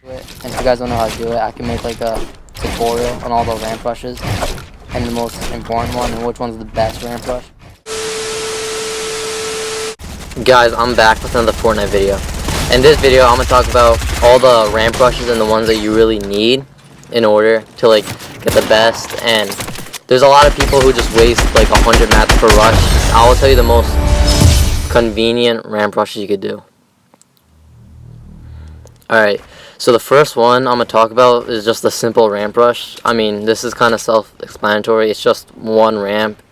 And if you guys don't know how to do it, I can make like a tutorial on all the ramp rushes and the most important one and which one's the best ramp rush. Guys, I'm back with another Fortnite video. In this video, I'm gonna talk about all the ramp rushes and the ones that you really need in order to like get the best. And there's a lot of people who just waste like 100 mats per rush. I will tell you the most convenient ramp rushes you could do. Alright, so the first one I'm gonna talk about is just a simple ramp rush. I mean, this is kind of self-explanatory. It's just one ramp.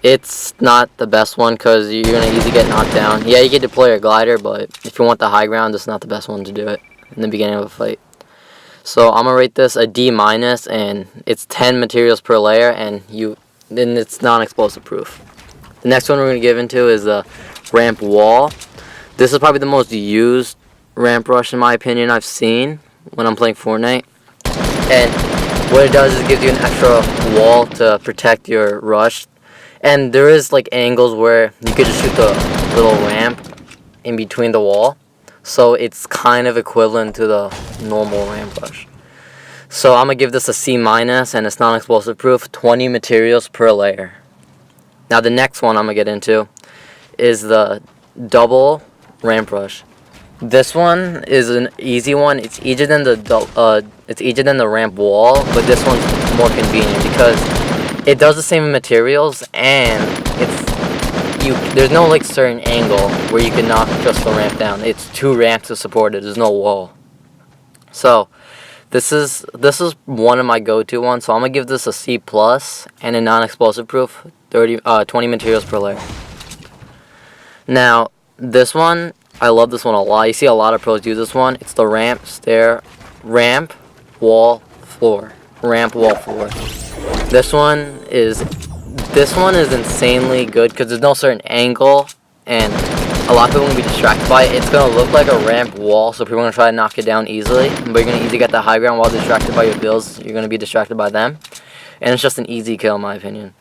It's not the best one because you're going to easily get knocked down. Yeah, you can deploy a glider, but if you want the high ground, this is not the best one to do it in the beginning of a fight. So I'm going to rate this a D-, and it's 10 materials per layer, and then it's non-explosive proof. The next one we're going to give into is the ramp wall. This is probably the most used ramp rush, in my opinion, I've seen when I'm playing Fortnite. And what it does is it gives you an extra wall to protect your rush. And there is like angles where you could just shoot the little ramp in between the wall. So it's kind of equivalent to the normal ramp rush. So I'm going to give this a C-, and it's non-explosive proof, 20 materials per layer. Now the next one I'm going to get into is the double ramp rush. This one is an easy one. It's easier than the ramp wall, but this one's more convenient because it does the same materials, and there's no like certain angle where you can knock just the ramp down. It's two ramps to support it. There's no wall. So this is one of my go-to ones. So I'm gonna give this a C+ and a non-explosive proof, 20 materials per layer. Now this one, I love this one a lot. You see a lot of pros use this one. It's the ramp, stair, ramp, wall, floor. Ramp, wall, floor. This one is insanely good because there's no certain angle, and a lot of people will be distracted by it. It's gonna look like a ramp wall, so people are gonna try to knock it down easily, but you're gonna easily get the high ground while distracted by your builds. You're gonna be distracted by them, and it's just an easy kill in my opinion.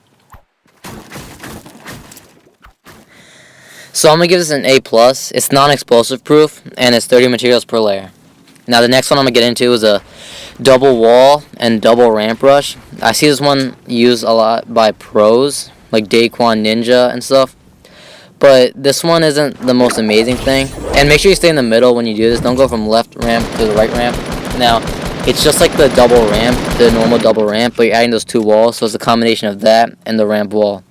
So I'm gonna give this an A+. It's non-explosive proof, and it's 30 materials per layer. Now the next one I'm gonna get into is a double wall and double ramp rush. I see this one used a lot by pros like Daquan Ninja and stuff, but this one isn't the most amazing thing. And make sure you stay in the middle when you do this. Don't go from left ramp to the right ramp. Now it's just like the double ramp, the normal double ramp, but you're adding those two walls, so it's a combination of that and the ramp wall.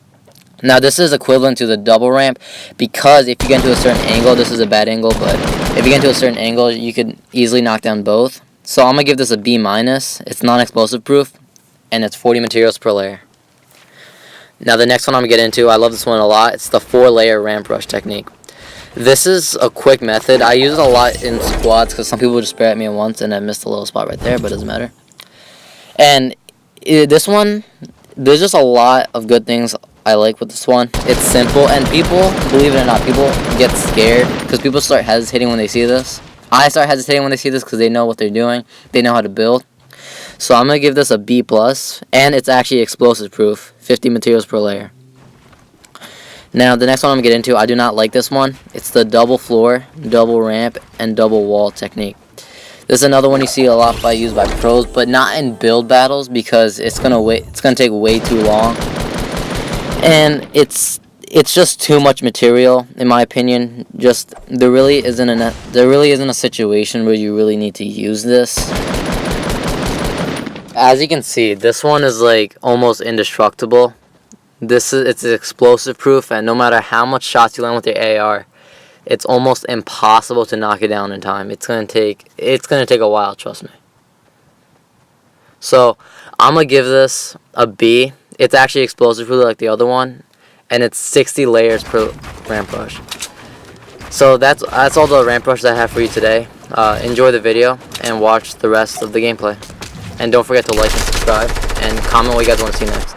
Now this is equivalent to the double ramp because if you get into a certain angle, this is a bad angle, but if you get into a certain angle, you could easily knock down both. So I'm going to give this a B-. It's non-explosive proof, and it's 40 materials per layer. Now the next one I'm going to get into, I love this one a lot. It's the 4-layer ramp rush technique. This is a quick method. I use it a lot in squads because some people just spray at me once, and I missed a little spot right there, but it doesn't matter. And this one, there's just a lot of good things I like with this one. It's simple, and people, believe it or not, people get scared because people start hesitating when they see this. I start hesitating when they see this because they know what they're doing. They know how to build. So I'm going to give this a B+, and it's actually explosive proof, 50 materials per layer. Now the next one I'm going to get into, I do not like this one. It's the double floor, double ramp, and double wall technique. This is another one you see a lot used by pros, but not in build battles because it's going to take way too long. And it's just too much material, in my opinion. Just there really isn't a situation where you really need to use this. As you can see, this one is like almost indestructible. It's explosive proof, and no matter how much shots you land with your AR, it's almost impossible to knock it down in time. It's gonna take a while, trust me. So I'm gonna give this a B. It's actually explosive proof like the other one, and it's 60 layers per ramp rush. So that's all the ramp rushes I have for you today. Enjoy the video and watch the rest of the gameplay. And don't forget to like and subscribe and comment what you guys want to see next.